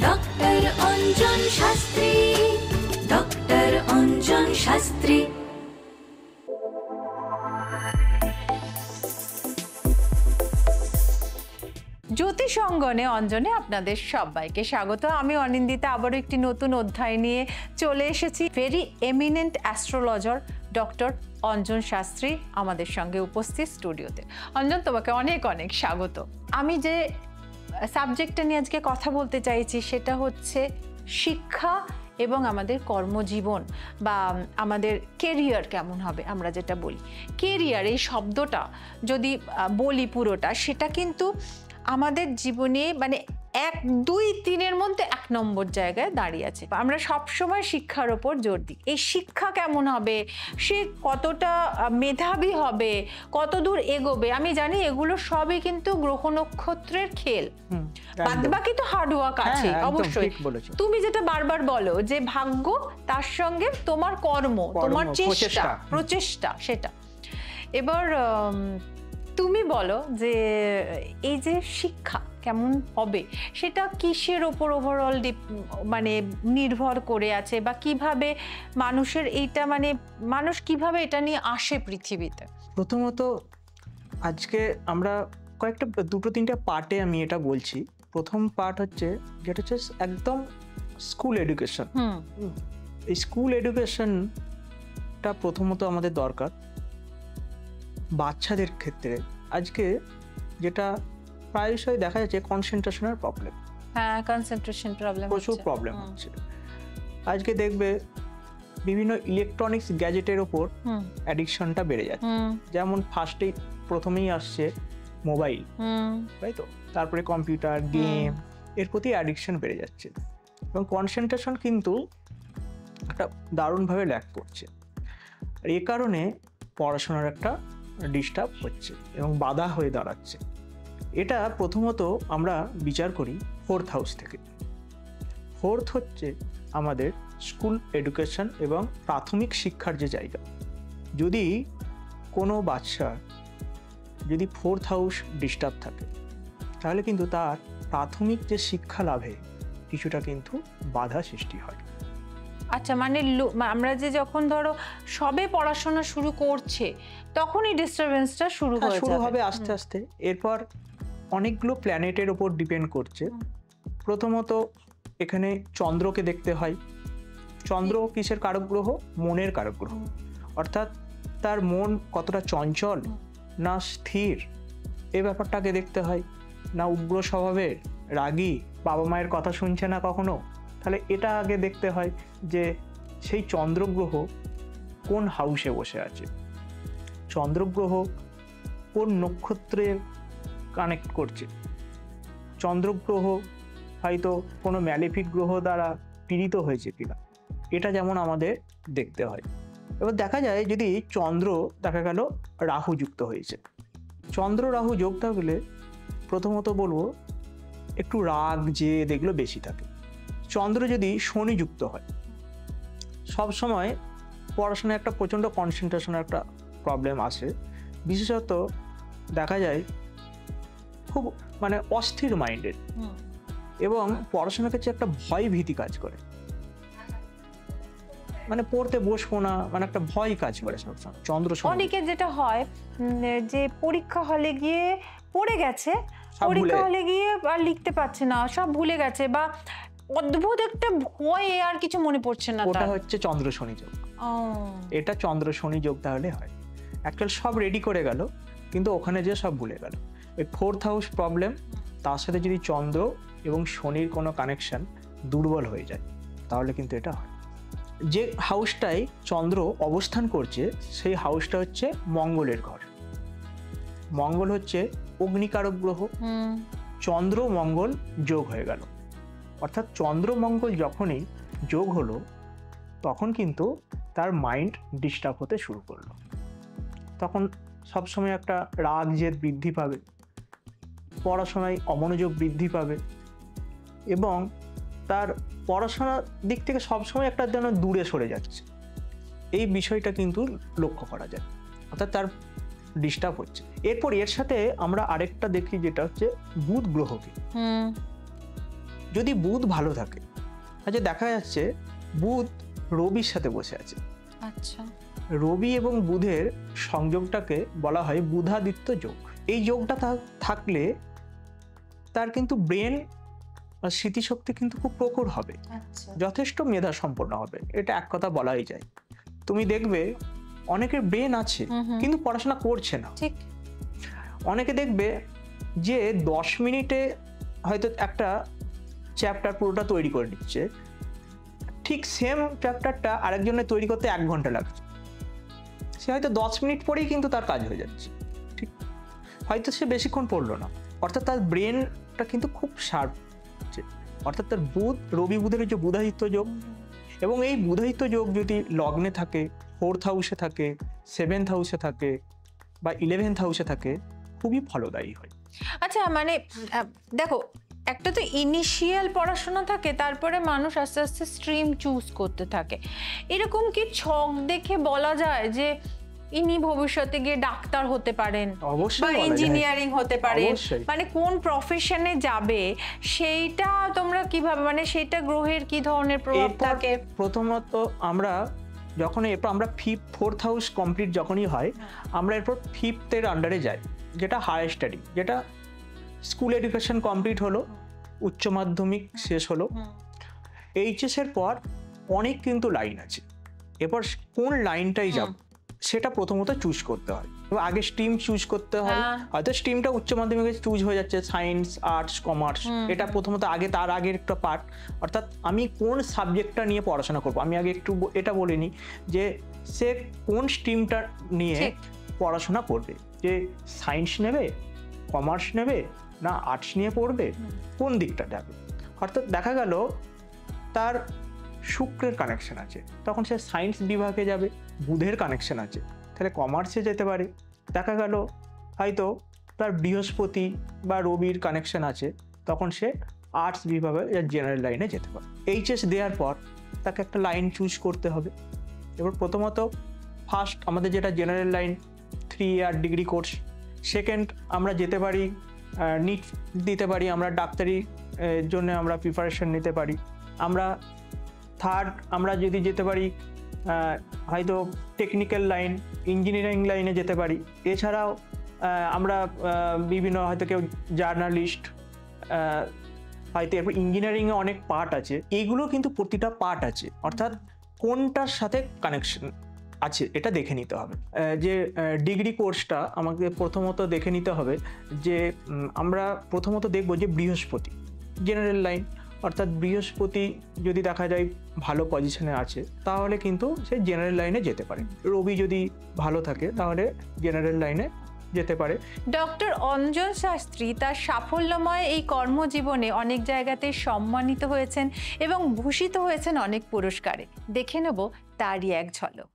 Doctor Anjan Shastri, doctor Anjan Shastri. জ্যোতিষ অঙ্গনে অঞ্জনে আপনাদের সবাইকে স্বাগত। আমি অনিন্দিতা আবারও একটি নতুন অধ্যায় নিয়ে চলে এসেছি। Very eminent astrologer doctor Anjan Shastri আমাদের সঙ্গে উপস্থিত স্টুডিওতে। অঞ্জন, তোমাকে অনেক অনেক স্বাগত। আমি যে সাবজেক্টটা নিয়ে আজকে কথা বলতে চাইছি সেটা হচ্ছে শিক্ষা এবং আমাদের কর্মজীবন বা আমাদের কেরিয়ার কেমন হবে। আমরা যেটা বলি কেরিয়ার, এই শব্দটা যদি বলি পুরোটা, সেটা কিন্তু আমাদের জীবনে মানে 1, 2, 3-এর মধ্যে 1 নম্বর জায়গায় দাঁড়িয়ে আছে। আমরা সবসময় শিক্ষার ওপর জোর দিই। এই শিক্ষা কেমন হবে, সে কতটা মেধাবী হবে, কত দূর এগোবে, আমি জানি এগুলো সবই কিন্তু গ্রহ নক্ষত্রের খেল। বাদবাকি তো হার্ডওয়ার্ক আছে অবশ্যই। তুমি যেটা বারবার বলো যে ভাগ্য, তার সঙ্গে তোমার কর্ম, তোমার প্রচেষ্টা সেটা। এবার তুমি বলো যে এই যে শিক্ষা কেমন হবে সেটা কিসের ওপর ওভারঅল মানে নির্ভর করে আছে, বা কিভাবে মানুষের এইটা মানে মানুষ কিভাবে এটা নিয়ে আসে পৃথিবীতে? প্রথমত আজকে আমরা কয়েকটা 2-3টা পার্টে আমি এটা বলছি। প্রথম পার্ট হচ্ছে যেটা হচ্ছে একদম স্কুল এডুকেশন। এই স্কুল এডুকেশনটা প্রথমত আমাদের দরকার বাচ্চাদের ক্ষেত্রে। আজকে যেটা প্রায়শই দেখা যাচ্ছে কনসেন্ট্রেশনের প্রবলেম। হ্যাঁ, কনসেন্ট্রেশন প্রবলেম, প্রচুর প্রবলেম হচ্ছে। আজকে দেখবে বিভিন্ন ইলেকট্রনিক্স গ্যাজেটের ওপর অ্যাডিকশনটা বেড়ে যাচ্ছে। যেমন প্রথমেই আসছে মোবাইল, তাই তো, তারপরে কম্পিউটার, গেম, এর প্রতি অ্যাডিকশন বেড়ে যাচ্ছে এবং কনসেন্ট্রেশন কিন্তু একটা দারুণভাবে ল্যাক করছে। আর এ কারণে পড়াশোনার একটা ডিস্টার্ব হচ্ছে এবং বাধা হয়ে দাঁড়াচ্ছে। এটা প্রথমত আমরা বিচার করি 4th হাউস থেকে। 4th হচ্ছে আমাদের স্কুল এডুকেশন এবং প্রাথমিক শিক্ষার যে জায়গা। যদি কোনো বাচ্চার যদি 4th হাউস ডিস্টার্ব থাকে তাহলে কিন্তু তার প্রাথমিক যে শিক্ষা লাভে কিছুটা কিন্তু বাধা সৃষ্টি হয়। আচ্ছা, মানে আমরা যে যখন ধরো সবে পড়াশোনা শুরু করছে তখনই ডিস্টারবেন্সটা শুরু হবে আস্তে আস্তে। এরপর অনেকগুলো প্ল্যানেটের ওপর ডিপেন্ড করছে। প্রথমত এখানে চন্দ্রকে দেখতে হয়। চন্দ্র কিসের কারক গ্রহ? মনের কারক গ্রহ। অর্থাৎ তার মন কতটা চঞ্চল না স্থির, এই ব্যাপারটাকে দেখতে হয়। না উগ্র স্বভাবের, রাগী, বাবা মায়ের কথা শুনছে না কখনো, তাহলে এটা আগে দেখতে হয় যে সেই চন্দ্রগ্রহ কোন হাউসে বসে আছে, চন্দ্রগ্রহ কোন নক্ষত্রে কানেক্ট করছে, চন্দ্রগ্রহ হয়তো কোনো ম্যালেফিক গ্রহ দ্বারা পীড়িত হয়েছে কিনা, এটা যেমন আমাদের দেখতে হয়। এবার দেখা যায় যদি চন্দ্র দেখা গেল রাহু যুক্ত হয়েছে, চন্দ্র রাহু যোগ থাকলে প্রথমত বলবো একটু রাগ জেদ এগুলো বেশি থাকে। চন্দ্র যদি শনি যুক্ত হয়, সব সময় পড়াশোনায় একটা প্রচণ্ড কনসেন্ট্রেশনের একটা প্রবলেম আসে। বিশেষত দেখা যায় খুব মানে অস্থির মাইন্ডেড এবং পড়াশোনার কাছে একটা ভয় ভীতি কাজ করে, মানে পড়তে বসবো না, মানে একটা ভয় কাজ করে সবসময় চন্দ্র। অনেকের যেটা হয় যে পরীক্ষা হলে গিয়ে পড়ে গেছে, পরীক্ষা হলে গিয়ে আর লিখতে পারছে না, সব ভুলে গেছে, বা অদ্ভুত একটা ভয়ে আর কিছু মনে পড়ছে না। ওটা হচ্ছে চন্দ্র শনি যোগ। এটা চন্দ্র শনি যোগ তাহলে হয়। অ্যাকচুয়াল সব রেডি করে গেল কিন্তু ওখানে যে সব ভুলে গেল। ওই 4th হাউস প্রবলেম, তার সাথে যদি চন্দ্র এবং শনির কোনো কানেকশন দুর্বল হয়ে যায় তাহলে কিন্তু এটা হয়। যে হাউসটাই চন্দ্র অবস্থান করছে সেই হাউসটা হচ্ছে মঙ্গলের ঘর। মঙ্গল হচ্ছে অগ্নিকারক গ্রহ। চন্দ্র মঙ্গল যোগ হয়ে গেল, অর্থাৎ চন্দ্র মঙ্গল যখনই যোগ হলো তখন কিন্তু তার মাইন্ড ডিস্টার্ব হতে শুরু করলো। তখন সবসময় একটা রাগ জেদ বৃদ্ধি পাবে, পড়াশোনায় অমনোযোগ বৃদ্ধি পাবে এবং তার পড়াশোনার দিক থেকে সবসময় একটা যেন দূরে সরে যাচ্ছে, এই বিষয়টা কিন্তু লক্ষ্য করা যায়। অর্থাৎ তার ডিস্টার্ব হচ্ছে। এরপর এর সাথে আমরা আরেকটা দেখি যেটা হচ্ছে বুধ গ্রহকে। যদি বুধ ভালো থাকে, আচ্ছা দেখা যাচ্ছে বুধ রবির সাথে বসে আছে। আচ্ছা, রবি এবং বুধের সংযোগটাকে বলা হয় বুধাদিত্য যোগ। এই যোগটা থাকলে তার কিন্তু ব্রেন আর স্মৃতিশক্তি কিন্তু খুব প্রখর হবে, আচ্ছা, যথেষ্ট মেধা সম্পন্ন হবে, এটা এক কথা বলাই যায়। তুমি দেখবে অনেকের ব্রেন আছে কিন্তু পড়াশোনা করছে না। ঠিক। অনেকে দেখবে যে 10 মিনিটে হয়তো একটা চ্যাপ্টার পুরোটা তৈরি করে নিচ্ছে, ঠিক সেম চ্যাপ্টারটা আরেকজনের তৈরি করতে 1 ঘন্টা লাগছে। সে হয়তো 10 মিনিট পরেই কিন্তু তার কাজ হয়ে যাচ্ছে, ঠিক, হয়তো সে বেশিক্ষণ পড়লো না। অর্থাৎ তার ব্রেনটা কিন্তু খুব শার্প, অর্থাৎ তার রবি বুধের যে বুধাদিত্য যোগ, এবং এই বুধাদিত্য যোগ যদি লগ্নে থাকে, 4th হাউসে থাকে, 7th হাউসে থাকে বা 11th হাউসে থাকে, খুবই ফলদায়ী হয়। আচ্ছা, মানে দেখো, একটা তো ইনিশিয়াল পড়াশোনা থাকে, তারপরে মানুষ আস্তে আস্তে স্ট্রিম চুজ করতে থাকে। এরকম কি ছক দেখে বলা যায় যে ইনি ভবিষ্যতে গিয়ে ডাক্তার হতে পারেন, অবশ্যই বা বলা যায়। ইঞ্জিনিয়ারিং হতে পারেন, অবশ্যই। মানে কোন প্রফেশনে যাবে সেইটা তোমরা কিভাবে, মানে সেইটা গ্রহের কি ধরনের প্রভাব এরপর থাকে? প্রথমত আমরা যখন এরপর আমরা 4th হাউস কমপ্লিট যখনই হয়, আমরা এরপর 5th এর আন্ডারে যাই, যেটা হায়ার স্টাডি, যেটা স্কুল এডুকেশন কমপ্লিট হলো, উচ্চ মাধ্যমিক শেষ হলো, এইচএস এর পর অনেক কিন্তু লাইন আছে। এরপর কোন লাইনটাই যাব সেটা প্রথমত চুজ করতে হয়। আগে স্ট্রিম চুজ করতে হয়, হয়তো স্ট্রিমটা উচ্চ মাধ্যমিকে চুজ হয়ে যাচ্ছে, সায়েন্স, আর্টস, কমার্স, এটা প্রথমত আগে, তার আগের একটা পার্ট, অর্থাৎ আমি কোন সাবজেক্টটা নিয়ে পড়াশোনা করব। আমি আগে একটু এটা বলে নিই যে সে কোন স্ট্রিমটা নিয়ে পড়াশোনা করবে, যে সায়েন্স নেবে, কমার্স নেবে, না আর্টস নিয়ে পড়বে, কোন দিকটা যাবে। অর্থাৎ দেখা গেল তার শুক্রের কানেকশন আছে, তখন সে সায়েন্স বিভাগে যাবে। বুধের কানেকশন আছে, তাহলে কমার্সে যেতে পারে। দেখা গেল হয়তো তার বৃহস্পতি বা রবির কানেকশন আছে, তখন সে আর্টস বিভাগে জেনারেল লাইনে যেতে পারে। এইচএস দেওয়ার পর তাকে একটা লাইন চুজ করতে হবে। এবার প্রথমত ফার্স্ট আমাদের যেটা general line, 3 year degree course. Second আমরা যেতে পারি নিট দিতে পারি, আমরা ডাক্তারি জন্য আমরা প্রিপারেশন নিতে পারি। আমরা থার্ড আমরা যদি যেতে পারি হয়তো টেকনিক্যাল লাইন, ইঞ্জিনিয়ারিং লাইনে যেতে পারি। এছাড়াও আমরা বিভিন্ন হয়তো কেউ জার্নালিস্ট, হয়তো এরপর ইঞ্জিনিয়ারিংয়ে অনেক পার্ট আছে, এইগুলো কিন্তু প্রতিটা পার্ট আছে, অর্থাৎ কোনটার সাথে কানেকশন আছে এটা দেখে নিতে হবে। যে ডিগ্রি কোর্সটা আমাকে প্রথমত দেখে নিতে হবে, যে আমরা প্রথমত দেখব যে বৃহস্পতি জেনারেল লাইন, অর্থাৎ বৃহস্পতি যদি দেখা যায় ভালো পজিশনে আছে, তাহলে কিন্তু সে জেনারেল লাইনে যেতে পারে। রবি যদি ভালো থাকে তাহলে জেনারেল লাইনে যেতে পারে। ডক্টর অঞ্জন শাস্ত্রী তার সাফল্যময় এই কর্মজীবনে অনেক জায়গাতে সম্মানিত হয়েছেন এবং ভূষিত হয়েছেন অনেক পুরস্কারে। দেখে নেব তারই এক ঝলক।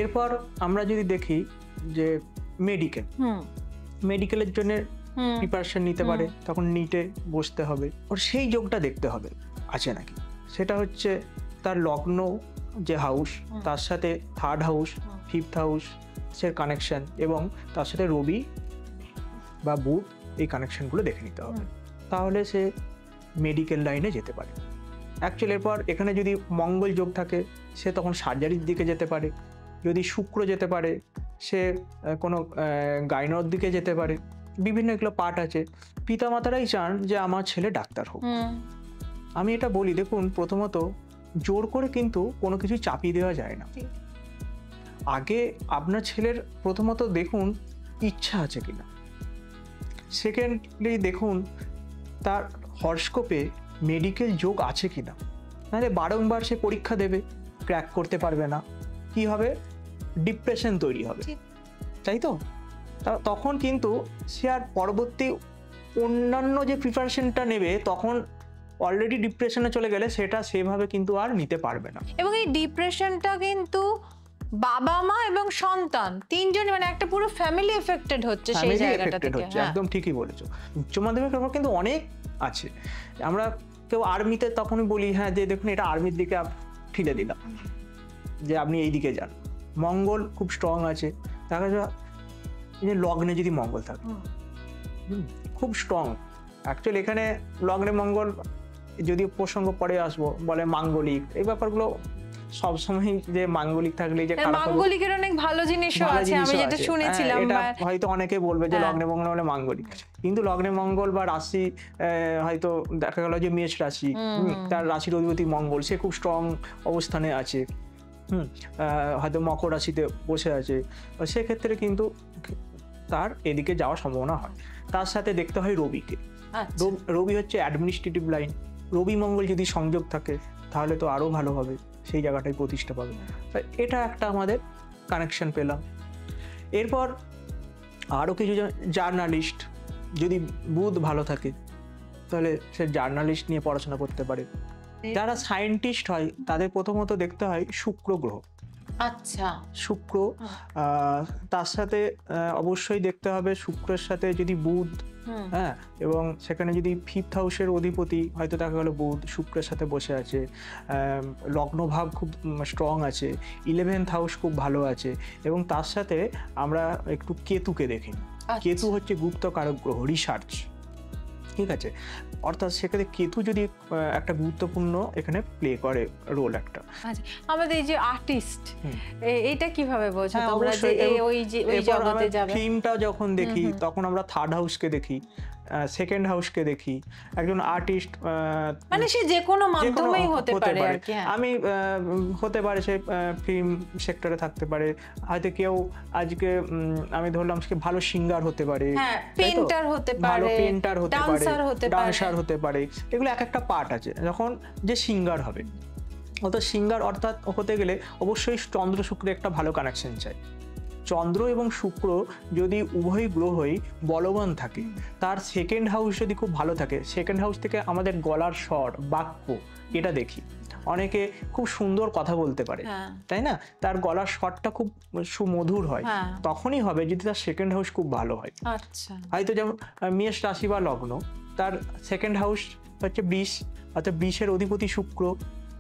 এরপর আমরা যদি দেখি যে মেডিকেলের জন্য প্রিপারেশন নিতে পারে, তখন নিটে বসতে হবে, ওর সেই যোগটা দেখতে হবে আছে নাকি। সেটা হচ্ছে তার লগ্ন যে হাউস, তার সাথে 3rd হাউস, 5th হাউস এর কানেকশন, এবং তার সাথে রবি বা বুধ, এই কানেকশনগুলো দেখে নিতে হবে, তাহলে সে মেডিকেল লাইনে যেতে পারে। অ্যাকচুয়ালি এরপর এখানে যদি মঙ্গল যোগ থাকে, সে তখন সার্জারির দিকে যেতে পারে। যদি শুক্র যেতে পারে, সে কোনো গাইনোর দিকে যেতে পারে। বিভিন্ন এগুলো পার্ট আছে। পিতামাতারাই চান যে আমার ছেলে ডাক্তার হোক। আমি এটা বলি, দেখুন প্রথমত জোর করে কিন্তু কোনো কিছু চাপিয়ে দেওয়া যায় না। আগে আপনার ছেলের প্রথমত দেখুন ইচ্ছা আছে কিনা, সেকেন্ডলি দেখুন তার হরস্কোপে মেডিকেল যোগ আছে কিনা। নাহলে বারংবার সে পরীক্ষা দেবে, ক্র্যাক করতে পারবে না, কি হবে, ডিপ্রেশন তৈরি হবে, তাই তো। তখন কিন্তু সে আর পরবর্তী অন্যান্য যে প্রিপারেশনটা নেবে, তখন অলরেডি ডিপ্রেশনে চলে গেলে সেটা সেভাবে কিন্তু আর নিতে পারবে না। এবং এই ডিপ্রেশনটা কিন্তু বাবা মা এবং সন্তান তিনজন মানে একটা পুরো ফ্যামিলি এফেক্টেড হচ্ছে সেই Family জায়গাটা affected থেকে। হচ্ছে, হ্যাঁ। একদম ঠিকই বলেছো। উচ্চ মাধ্যমিকের পর কিন্তু অনেক আছে। আমরা কেউ আর্মিতে তখনই বলি হ্যাঁ যে দেখুন এটা আর্মির দিকে ঠেলে দিলাম, যে আপনি এই দিকে যান। মঙ্গল খুব স্ট্রং আছে, দেখা যায় যে লগ্নে যদি মঙ্গল থাকে খুব স্ট্রং। অ্যাকচুয়ালি এখানে লগ্নে মঙ্গল, যদি প্রসঙ্গ পরে আসবো, বলে মাঙ্গলিক, এই ব্যাপারগুলো সবসময় যে মাঙ্গলিক থাকলে যে খারাপ হবে, মাঙ্গলিকের অনেক ভালো জিনিসও ভালো আছে, আমি জিনিসও যেটা আছে। শুনেছিলাম। হ্যাঁ, এটা বা- হয়তো অনেকে বলবে যে হ্যাঁ। লগ্নে মঙ্গল হলে মাঙ্গলিক, কিন্তু লগ্নে মঙ্গল বা রাশি হয়তো দেখা গেল যে মেষ রাশি, তার রাশির অধিপতি মঙ্গল, সে খুব স্ট্রং অবস্থানে আছে, হয়তো মকর রাশিতে বসে আছে, সেক্ষেত্রে কিন্তু তার এদিকে যাওয়ার সম্ভাবনা হয়। তার সাথে দেখতে হয় রবিকে। আচ্ছা। রবি হচ্ছে অ্যাডমিনিস্ট্রেটিভ লাইন, রবি মঙ্গল যদি সংযোগ থাকে তাহলে তো আরো ভালো হবে, সেই জায়গাটায় প্রতিষ্ঠা পাবে। এটা একটা আমাদের কানেকশন পেলাম। এরপর আরো কিছু জার্নালিস্ট, যদি বুধ ভালো থাকে তাহলে সে জার্নালিস্ট নিয়ে পড়াশোনা করতে পারে। যারা সায়েন্টিস্ট হয় তাদের প্রথমত দেখতে হয় শুক্র গ্রহ। আচ্ছা। শুক্র, তার সাথে অবশ্যই দেখতে হবে শুক্রের সাথে যদি বুধ, হ্যাঁ, এবং সেখানে যদি 5th হাউসের অধিপতি হয়তো দেখা গেল বুধ শুক্রের সাথে বসে আছে, লগ্ন ভাব খুব স্ট্রং আছে, 11th হাউস খুব ভালো আছে, এবং তার সাথে আমরা একটু কেতুকে দেখি। কেতু হচ্ছে গুপ্ত কারক গ্রহ, রিসার্চ, ঠিক আছে। অর্থাৎ সেখানে কেতু যদি একটা গুরুত্বপূর্ণ এখানে প্লে করে রোল একটা। আচ্ছা, আমাদের এই যে আর্টিস্ট, এটা কিভাবে বোঝো হ্যাঁ, তোমরা যে অবশ্যই। ওই জগতে যাবে? ফিল্মটা যখন দেখি তখন আমরা 3rd হাউসকে দেখি, 2nd হাউসকে দেখি। একজন আর্টিস্ট মানে সে যে কোনো মাধ্যমেই হতে পারে আর কি। আমি হতে পারে সে ফিল্ম সেক্টরে থাকতে পারে, হয়তো কেউ আজকে আমি ধরলাম সে ভালো সিঙ্গার হতে পারে, হ্যাঁ, পেইন্টার হতে পারে, ভালো পেইন্টার হতে পারে, ডান্সার হতে পারে, ডান্সার হতে পারে। এগুলো এক একটা পার্ট আছে। যখন যে সিঙ্গার হবে, অর্থাৎ সিঙ্গার অর্থাৎ হতে গেলে অবশ্যই চন্দ্র শুক্রের একটা ভালো কানেকশন চাই। চন্দ্র এবং শুক্র যদি উভয় গ্রহই বলবান থাকে, তার 2nd হাউস যদি খুব ভালো থাকে, 2nd হাউস থেকে আমাদের গলার স্বর, বাক্য, এটা দেখি। অনেকে খুব সুন্দর কথা বলতে পারে, তাই না, তার গলার স্বরটা খুব সুমধুর হয়, তখনই হবে যদি তার 2nd হাউস খুব ভালো হয়। আচ্ছা। হয়তো যেমন মেষ রাশি বা লগ্ন, তার 2nd হাউস হচ্ছে বৃষ, অর্থাৎ বৃষের অধিপতি শুক্র,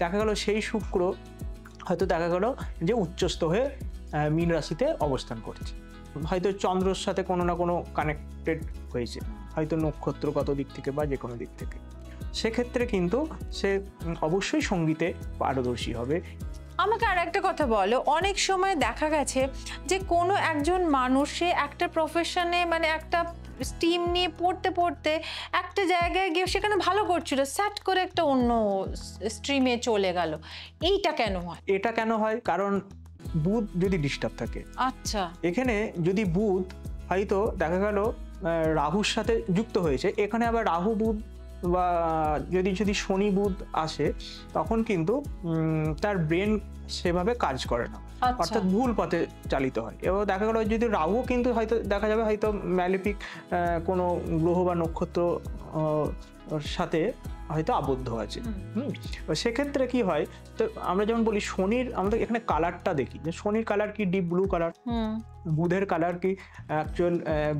দেখা গেল সেই শুক্র হয়তো দেখা গেল যে উচ্চস্থ হয়ে মীন রাশিতে অবস্থান করছে, হয়তো চন্দ্রর সাথে কোনো না কোনো কানেক্টেড হয়েছে, হয়তো নক্ষত্রগত দিক থেকে বা যে কোনো দিক থেকে। সেক্ষেত্রে কিন্তু সে অবশ্যই সঙ্গীতে পারদর্শী হবে। আমাকে আর একটা কথা বলো, অনেক সময় দেখা গেছে যে কোনো একজন মানুষে একটা প্রফেশনে মানে একটা স্ট্রিম নিয়ে পড়তে পড়তে একটা জায়গায় গিয়ে সেখানে ভালো করছিল, স্যাট করে একটা অন্য স্ট্রিমে চলে গেল, এইটা কেন হয়? এটা কেন হয়? কারণ বুধ যদি ডিস্টার্ব থাকে। আচ্ছা। এখানে যদি বুধ হয়তো দেখা গেল রাহুর সাথে যুক্ত হয়েছে, এখানে আবার রাহু বুধ বা যদি শনি বুধ আসে, তখন কিন্তু তার ব্রেন সেভাবে কাজ করে না, অর্থাৎ ভুল পথে চালিত হয়। এবার দেখা গেল যদি রাহু কিন্তু হয়তো দেখা যাবে হয়তো ম্যালিফিক কোনো গ্রহ বা নক্ষত্র সাথে হয়তো আবদ্ধ আছে। সেক্ষেত্রে কি হয়, তো আমরা যেমন বলি শনির, আমাদের এখানে কালারটা দেখি যে শনির কালার কি ডিপ ব্লু কালার, বুধের কালার কি অ্যাকচুয়াল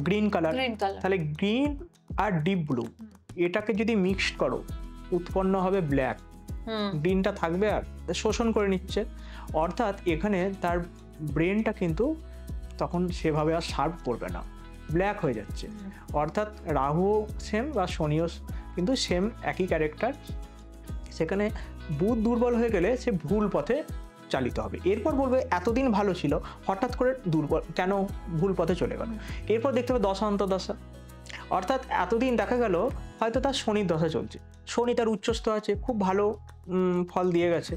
গ্রিন কালার, তাহলে গ্রিন আর ডিপ ব্লু এটাকে যদি মিক্সড করো উৎপন্ন হবে ব্ল্যাক। গ্রিনটা থাকবে আর শোষণ করে নিচ্ছে, অর্থাৎ এখানে তার ব্রেনটা কিন্তু তখন সেভাবে আর শার্প করবে না, ব্ল্যাক হয়ে যাচ্ছে। অর্থাৎ রাহু সেম বা শনিও কিন্তু সেম একই ক্যারেক্টার, সেখানে বুধ দুর্বল হয়ে গেলে সে ভুল পথে চালিত হবে। এরপর বলবে এতদিন ভালো ছিল, হঠাৎ করে দুর্বল কেন, ভুল পথে চলে গেল। এরপর দেখতে হবে দশা অন্তর্দশা, অর্থাৎ এতদিন দেখা গেল হয়তো তার শনির দশা চলছে, শনি তার উচ্চস্থ আছে, খুব ভালো ফল দিয়ে গেছে,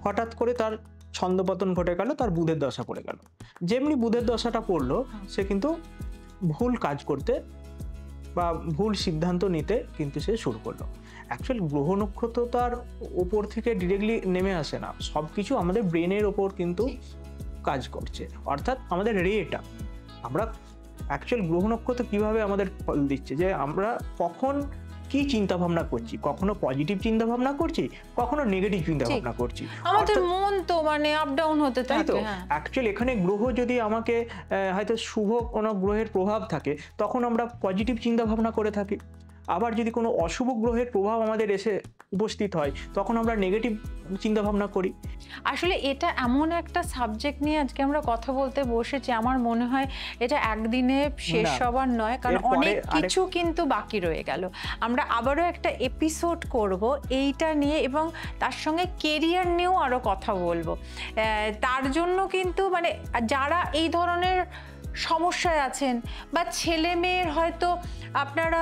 হঠাৎ করে তার ছন্দপতন ঘটে গেল, তার বুধের দশা পড়ে গেল। যেমনি বুধের দশাটা পড়লো, সে কিন্তু ভুল কাজ করতে বা ভুল সিদ্ধান্ত নিতে কিন্তু সে শুরু করলো। অ্যাকচুয়ালি গ্রহ নক্ষত্র তার ওপর থেকে ডিরেক্টলি নেমে আসে না, সব কিছু আমাদের ব্রেনের ওপর কিন্তু কাজ করছে, অর্থাৎ আমাদের রেটা। আমরা অ্যাকচুয়াল গ্রহ নক্ষত্র কীভাবে আমাদের ফল দিচ্ছে, যে আমরা কখন কি চিন্তা ভাবনা করছি, কখনো পজিটিভ চিন্তা ভাবনা করছি, কখনো নেগেটিভ চিন্তা ভাবনা করছি। আমাদের মন তো মানে আপ ডাউন হতে তাই তো, থাকে। হ্যাঁ, অ্যাকচুয়ালি এখানে গ্রহ যদি আমাকে হয়তো শুভ কোনো গ্রহের প্রভাব থাকে তখন আমরা পজিটিভ চিন্তা ভাবনা করে থাকি, আবার যদি কোনো অশুভ গ্রহের প্রভাব আমাদের এসে উপস্থিত হয় তখন আমরা নেগেটিভ চিন্তা ভাবনা করি। আসলে এটা এমন একটা সাবজেক্ট নিয়ে আজকে আমরা কথা বলতে বসেছি, আমার মনে হয় এটা একদিনে শেষ না, হবার নয়, কারণ এরপরে অনেক কিছু কিন্তু বাকি রয়ে গেল। আমরা আবারও একটা এপিসোড করব এইটা নিয়ে, এবং তার সঙ্গে কেরিয়ার নিয়েও আরো কথা বলবো। তার জন্য কিন্তু মানে যারা এই ধরনের সমস্যায় আছেন, বা ছেলে মেয়ের হয়তো আপনারা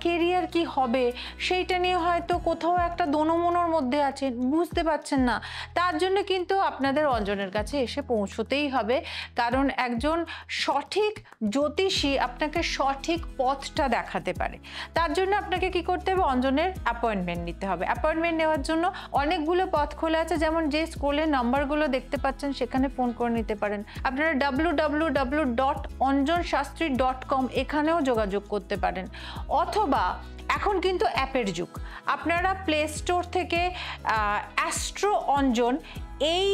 কেরিয়ার কি হবে সেইটা নিয়ে হয়তো কোথাও একটা দোনমনোর মধ্যে আছেন, বুঝতে পারছেন না, তার জন্য কিন্তু আপনাদের অঞ্জনের কাছে এসে পৌঁছতেই হবে। কারণ একজন সঠিক জ্যোতিষী আপনাকে সঠিক পথটা দেখাতে পারে। তার জন্য আপনাকে কি করতে হবে, অঞ্জনের অ্যাপয়েন্টমেন্ট নিতে হবে। অ্যাপয়েন্টমেন্ট নেওয়ার জন্য অনেকগুলো পথ খোলা আছে, যেমন যে স্কুলের নাম্বারগুলো দেখতে পাচ্ছেন সেখানে ফোন করে নিতে পারেন। আপনারা www.onjonshastri.com এখানেও যোগাযোগ করতে পারেন, অথবা এখন কিন্তু অ্যাপের যুগ, আপনারা প্লে স্টোর থেকে অ্যাস্ট্রো অঞ্জন এই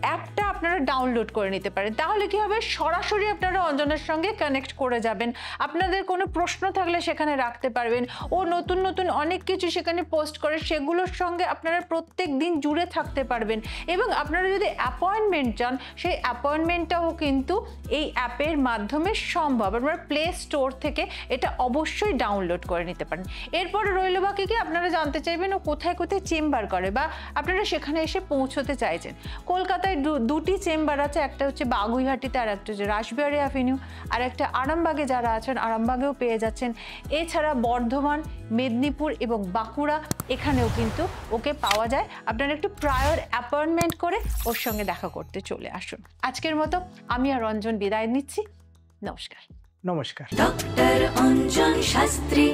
অ্যাপটা আপনারা ডাউনলোড করে নিতে পারেন। তাহলে কি হবে, সরাসরি আপনারা অঞ্জনের সঙ্গে কানেক্ট করে যাবেন। আপনাদের কোনো প্রশ্ন থাকলে সেখানে রাখতে পারবেন। ও নতুন নতুন অনেক কিছু সেখানে পোস্ট করে, সেগুলোর সঙ্গে আপনারা প্রত্যেক দিন জুড়ে থাকতে পারবেন। এবং আপনারা যদি অ্যাপয়েন্টমেন্ট চান, সেই অ্যাপয়েন্টমেন্টটাও কিন্তু এই অ্যাপের মাধ্যমে সম্ভব। আপনারা প্লে স্টোর থেকে এটা অবশ্যই ডাউনলোড করে নিতে পারেন। এরপরে রইল বাকি কি, আপনারা জানতে চাইবেন ও কোথায় কোথায় চেম্বার করে, বা আপনারা সেখানে এসে পৌঁছতে চাইছেন। কলকাতায় দুটি চেম্বার আছে, একটা হচ্ছে বাগুইহাটিতে আর একটা হচ্ছে রাসবিহারী অ্যাভিনিউ, আর একটা আরামবাগে যারা আছেন আরামবাগেও পেয়ে যাচ্ছেন। এছাড়া বর্ধমান, মেদিনীপুর এবং বাঁকুড়া এখানেও কিন্তু ওকে পাওয়া যায়। আপনারা একটু প্রায়র অ্যাপয়েন্টমেন্ট করে ওর সঙ্গে দেখা করতে চলে আসুন। আজকের মতো আমি আর রঞ্জন বিদায় নিচ্ছি। নমস্কার। নমস্কার। ডক্টর অঞ্জন শাস্ত্রী।